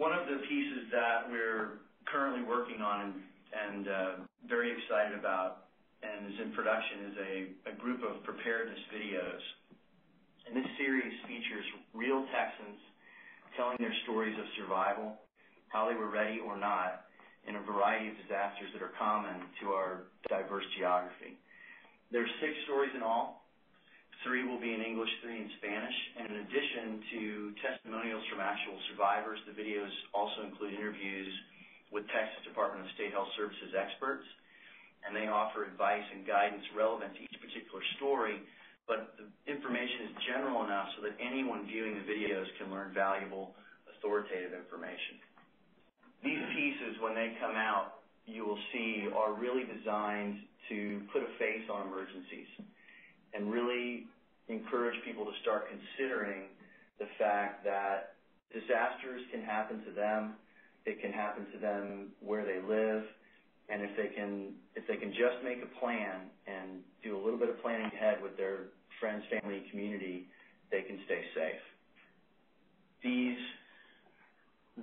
One of the pieces that we're currently working on and very excited about and is in production is a group of preparedness videos. And this series features real Texans telling their stories of survival, how they were ready or not, in a variety of disasters that are common to our diverse geography. There's 6 stories in all. 3 will be in English, 3 in Spanish. And in addition to testimonials from actual survivors, the videos also include interviews with Texas Department of State Health Services experts, and they offer advice and guidance relevant to each particular story, but the information is general enough so that anyone viewing the videos can learn valuable, authoritative information. These pieces, when they come out, you will see are really designed to put a face on emergencies and really encourage people to start considering the fact that disasters can happen to them. It can happen to them where they live, and if they can just make a plan and do a little bit of planning ahead with their friends, family, community, they can stay safe. These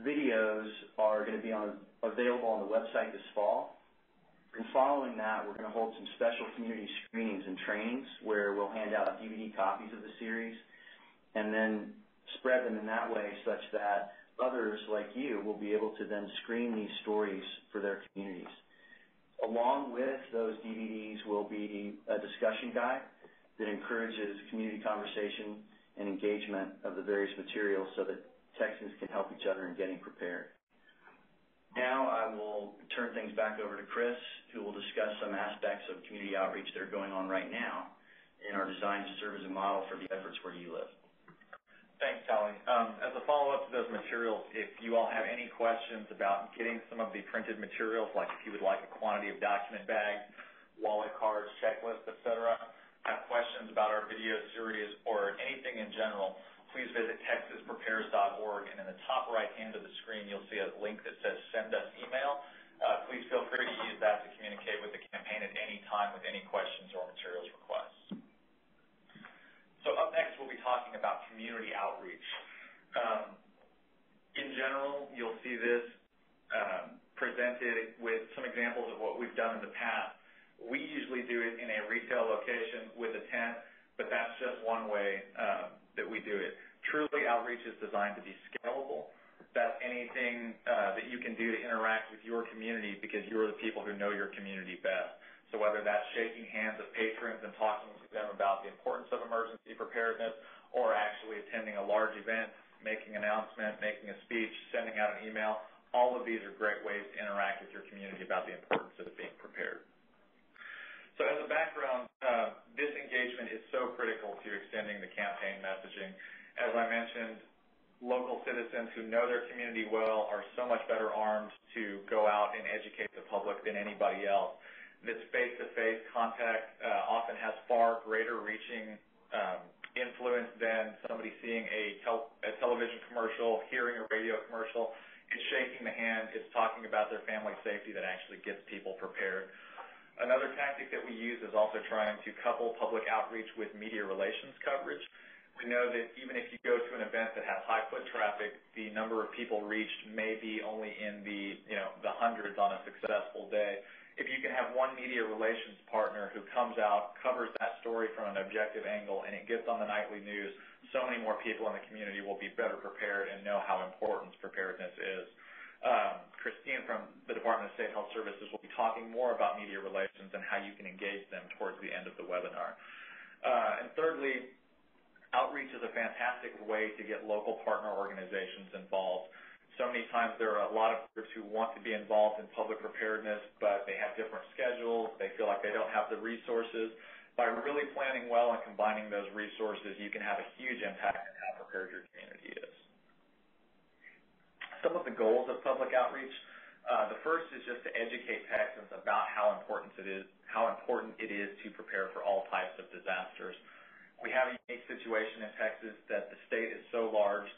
videos are going to be available on the website this fall. And following that, we're going to hold some special community screenings and trainings where we'll hand out DVD copies of the series and then spread them in that way such that others like you will be able to then screen these stories for their communities. Along with those DVDs will be a discussion guide that encourages community conversation and engagement of the various materials so that Texans can help each other in getting prepared. Now I will turn things back over to Chris, who will discuss some aspects of community outreach that are going on right now and are designed to serve as a model for the efforts where you live. Thanks, Tally. As a follow-up to those materials, if you all have any questions about getting some of the printed materials, like if you would like a quantity of document bags, wallet cards, checklists, etc., have questions about our video series or anything in general, please visit texasprepares.org, and in the top right hand of the screen, you'll see a link that says Send Us Email. Please feel free to use that to communicate with the campaign at any time with any questions or materials requests. So up next, we'll be talking about community outreach. In general, you'll see this presented with some examples of what we've done in the past. We usually do it in a retail location with a tent, but that's just one way that we do it. Truly, outreach is designed to be scalable. That's anything that you can do to interact with your community because you're the people who know your community best. So whether that's shaking hands with patrons and talking to them about the importance of emergency preparedness, or actually attending a large event, making an announcement, making a speech, sending out an email, all of these are great ways to interact with your community about the importance of being prepared. So as a background, this engagement is so critical to extending the campaign messaging. As I mentioned, local citizens who know their community well are so much better armed to go out and educate the public than anybody else. This face-to-face contact often has far greater reaching influence than somebody seeing a television commercial, hearing a radio commercial. It's shaking the hand, it's talking about their family safety that actually gets people prepared. Another tactic that we use is also trying to couple public outreach with media relations coverage. We know that even if you go to an event that has high foot traffic, the number of people reached may be only in the hundreds on a successful day. If you can have one media relations partner who comes out, covers that story from an objective angle, and it gets on the nightly news, so many more people in the community will be better prepared and know how important preparedness is. Christine from the Department of State Health Services will be talking more about media relations and how you can engage them towards the end of the webinar. And thirdly, outreach is a fantastic way to get local partner organizations involved. So many times there are a lot of groups who want to be involved in public preparedness, but they have different schedules. They feel like they don't have the resources. By really planning well and combining those resources, you can have a huge impact on how prepared your community is. Some of the goals of public outreach. The first is just to educate Texans about how important it is to prepare for all types of disasters. We have a unique situation in Texas that the state is so large.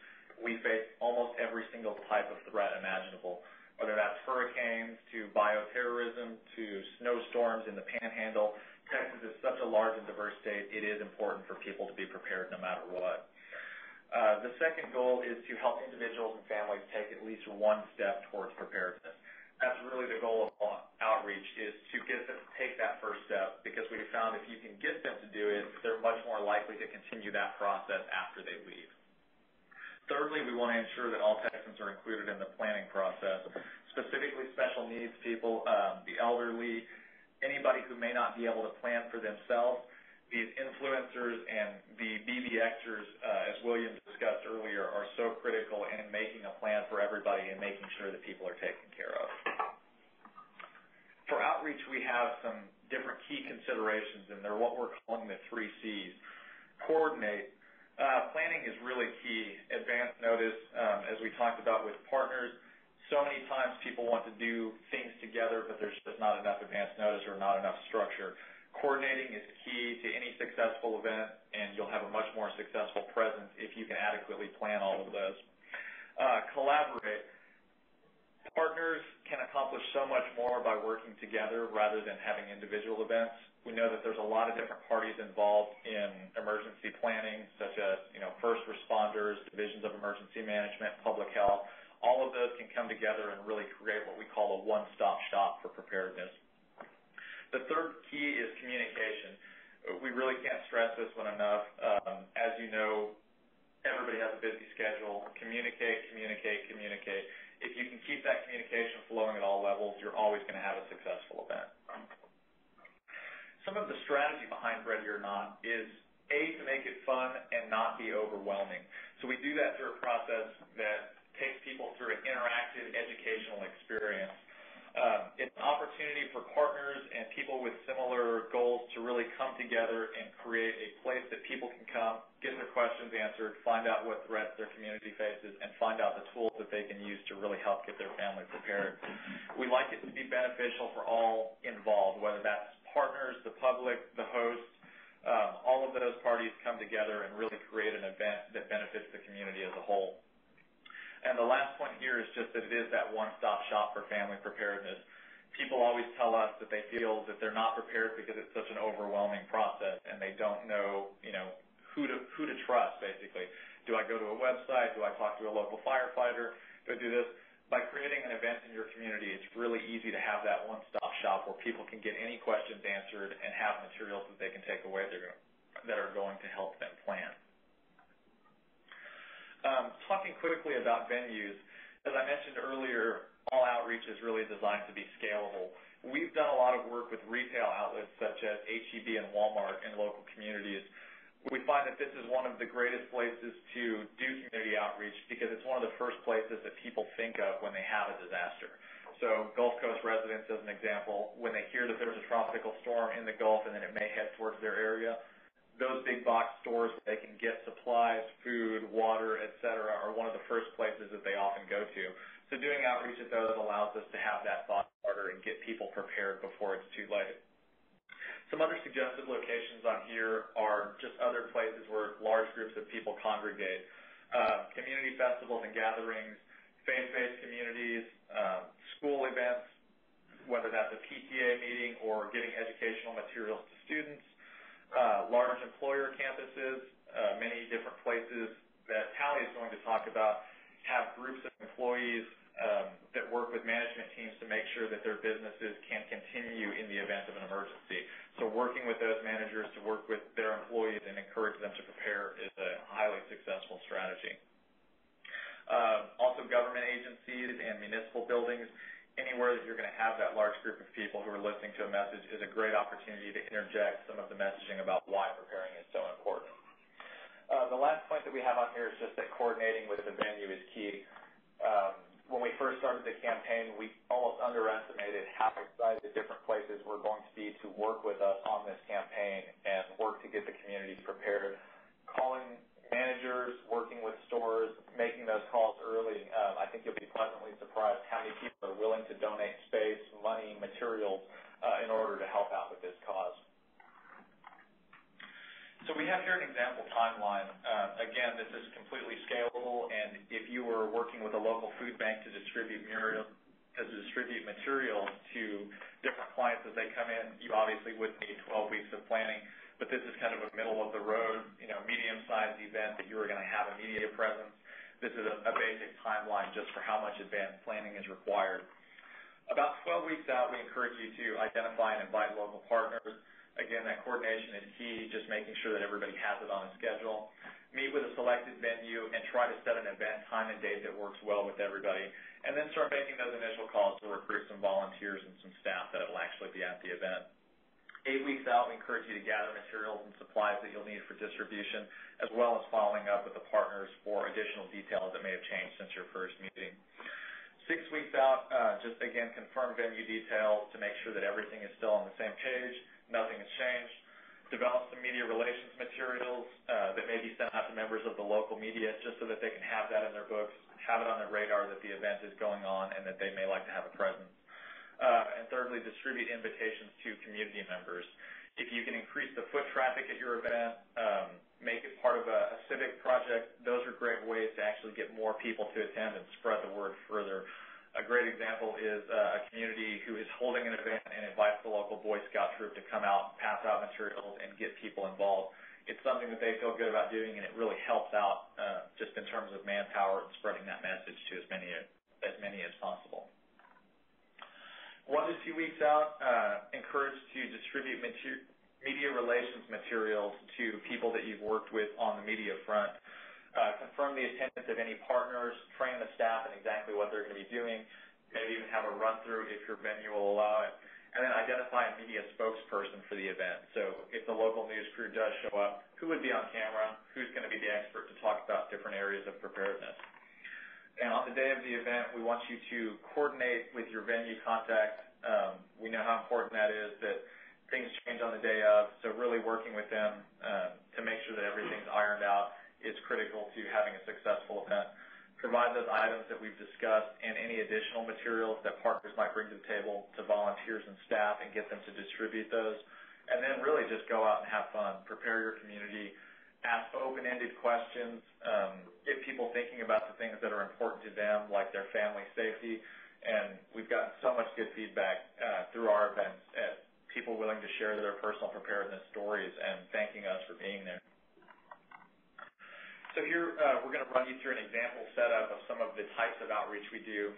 We face almost every single type of threat imaginable, whether that's hurricanes to bioterrorism to snowstorms in the Panhandle. Texas is such a large and diverse state, it is important for people to be prepared no matter what. The second goal is to help individuals and families take at least one step towards preparedness. That's really the goal of outreach, is to get them to take that first step, because we found if you can get them to do it, they're much more likely to continue that process after they leave. Thirdly, we want to ensure that all Texans are included in the planning process, specifically special needs people, the elderly, anybody who may not be able to plan for themselves. These influencers and the BBXers, as William discussed earlier, are so critical in making a plan for everybody and making sure that people are taken care of. For outreach, we have some different key considerations, and they're what we're calling the 3 C's. Coordinate. Planning is really key. Advance notice, as we talked about with partners, so many times people want to do things together, but there's just not enough advance notice or not enough structure. Coordinating is key to any successful event, and you'll have a much more successful presence if you can adequately plan all of those. Collaborate. Partners can accomplish so much more by working together rather than having individual events. We know that there's a lot of different parties involved in emergency planning, such as first responders, divisions of emergency management, public health. All of those can come together and really create what we call a one-stop shop for preparedness. The third key is communication. We really can't stress this one enough. As you know, everybody has a busy schedule. Communicate, communicate, communicate. If you can keep that communication flowing at all levels, you're always going to have a successful event. Some of the strategy behind Ready or Not is, A, to make it fun and not be overwhelming. So we do that through a process that takes people through an interactive educational experience. It's an opportunity for partners and people with similar goals to really come together and create a place that people can come, get their questions answered, find out what threats their community faces, and find out the tools that they can use to really help get their family prepared. We like it to be beneficial for all involved, whether that's partners, the public, the host. All of those parties come together and really create an event that benefits the community as a whole. And the last point here is just that it is that one-stop shop for family preparedness. People always tell us that they feel that they're not prepared because it's such an overwhelming process, and they don't know, who to trust, basically. Do I go to a website? Do I talk to a local firefighter? Do I do this? By creating an event in your community, it's really easy to have that one-stop shop where people can get any questions answered and have materials that they can take away that are going to help them plan. Talking quickly about venues, as I mentioned earlier, all outreach is really designed to be scalable. We've done a lot of work with retail outlets such as H-E-B and Walmart in local communities. We find that this is one of the greatest places to do community outreach because it's one of the first places that people think of when they have a disaster. So Gulf Coast residents, as an example, when they hear that there's a tropical storm in the Gulf and that it may head towards their area, those big box stores where they can get supplies, food, water, etc., are one of the first places that they often go to. So doing outreach at those allows us to have that thought starter and get people prepared before it's too late. Some other suggested locations on here are just other places where large groups of people congregate. Community festivals and gatherings, faith-based communities, school events, whether that's a PTA meeting or getting educational materials to students, large employer campuses, many different places that Tally is going to talk about have groups of employees that work with management teams to make sure that their businesses can continue in the event of an emergency. So working with those managers to work with their employees and encourage them to prepare is a highly successful strategy. Also government agencies and municipal buildings, anywhere that you're going to have that large group of people who are listening to a message is a great opportunity to interject some of the messaging about why preparing is so important. The last point that we have on here is just that coordinating with the venue is key. When we first started the campaign, we almost underestimated how excited different places were going to be to work with us on this campaign and work to get the community prepared. Calling managers, working with stores, making those calls early, I think you'll be pleasantly surprised how many people are willing to donate space, money, materials in order to help out with this cause. So we have here an example timeline. Again, this is completely scalable, and if you were working with a local food bank to distribute materials to different clients as they come in, you obviously wouldn't need 12 weeks of planning. but this is kind of a middle-of-the-road, medium-sized event that you are going to have a media presence. This is a basic timeline just for how much advanced planning is required. About 12 weeks out, we encourage you to identify and invite local partners. Again, that coordination is key, just making sure that everybody has it on a schedule. Meet with a selected venue and try to set an event time and date that works well with everybody, and then start making those initial calls to recruit some volunteers and some staff that will actually be at the event. 8 weeks out, we encourage you to gather materials and supplies that you'll need for distribution, as well as following up with the partners for additional details that may have changed since your first meeting. 6 weeks out, just again, confirm venue details to make sure that everything is still on the same page, nothing has changed. Develop some media relations materials that may be sent out to members of the local media just so that they can have that in their books, have it on their radar that the event is going on and that they may like to have a presence. And thirdly, distribute invitations to community members. If you can increase the foot traffic at your event, make it part of a civic project, those are great ways to actually get more people to attend and spread the word further. A great example is a community who is holding an event and invites the local Boy Scout troop to come out, pass out materials, and get people involved. It's something that they feel good about doing, and it really helps out just in terms of manpower and spreading that message to as many as possible. 1 to 2 weeks out, encourage to distribute media relations materials to people that you've worked with on the media front. Confirm the attendance of any partners, train the staff in exactly what they're going to be doing, maybe even have a run-through if your venue will allow it, and then identify a media spokesperson for the event. So if the local news crew does show up, who would be on camera, who's going to be the expert to talk about different areas of preparedness. And on the day of the event, we want you to coordinate with your venue contact. We know how important that is, that things change on the day of, so really working with them to make sure that everything's ironed out is critical to having a successful event. Provide those items that we've discussed and any additional materials that partners might bring to the table to volunteers and staff and get them to distribute those. And then really just go out and have fun. Prepare your community. Ask open-ended questions. Get people thinking about the things that are important to them, like their family safety. And we've gotten so much good feedback through our events at people willing to share their personal preparedness stories and thanking us for being there. So here we're going to run you through an example setup of some of the types of outreach we do.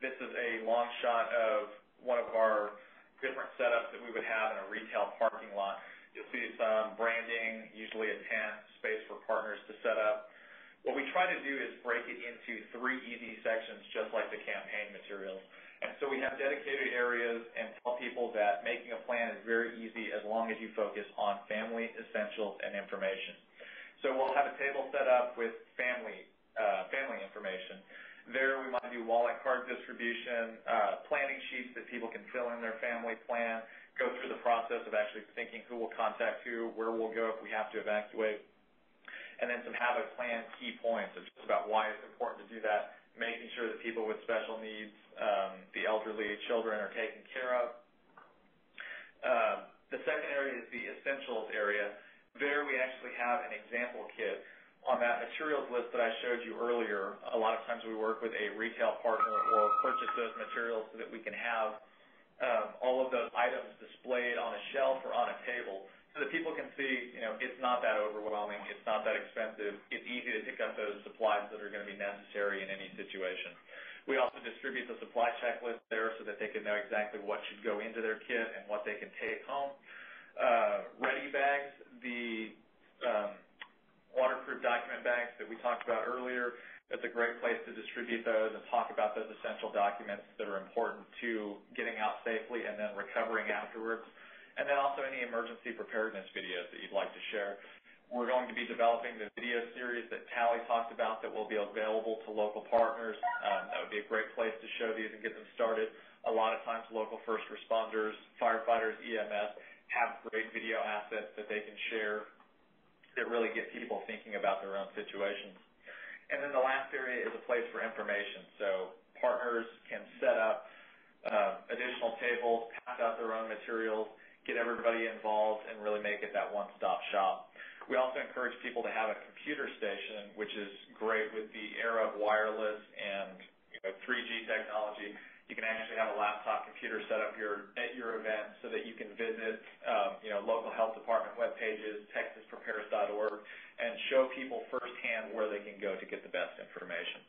This is a long shot of one of our different setups that we would have in a retail parking lot. You'll see some branding, usually a tent, space for partners to set up. What we try to do is break it into 3 easy sections, just like the campaign materials. And so we have dedicated areas and tell people that making a plan is very easy as long as you focus on family essentials and information. So we'll have a table set up with family information. There we might do wallet card distribution, planning sheets that people can fill in their family plan, go through the process of actually thinking who will contact who, where we'll go if we have to evacuate, and then some have a plan key points of just about why it's important to do that, making sure that people with special needs, the elderly, children are taken care of. The second area is the essentials area. There we actually have an example kit. On that materials list that I showed you earlier, a lot of times we work with a retail partner or purchase those materials so that we can have all of those items displayed on a shelf or on a table so that people can see, it's not that overwhelming, it's not that expensive, it's easy to pick up those supplies that are going to be necessary in any situation. We also distribute the supply checklist there so that they can know exactly what should go into their kit and what they can take home. Ready bags, the waterproof document bags that we talked about earlier, that's a great place to distribute those and talk about those essential documents that are important to getting out safely and then recovering afterwards. And then also any emergency preparedness videos that you'd like to share. We're going to be developing the video series that Tally talked about that will be available to local partners. That would be a great place to show these and get them started. A lot of times local first responders, firefighters, EMS have great video assets that they can share that really get people thinking about their own situations. And then the last area is a place for information. So partners can set up additional tables, pass out their own materials, get everybody involved, and really make it that one-stop shop. We also encourage people to have a computer station, which is great with the era of wireless and 3G technology. You can actually have a laptop computer set up at your event so that you can visit local health department web pages, texasprepares.org, and show people firsthand where they can go to get the best information.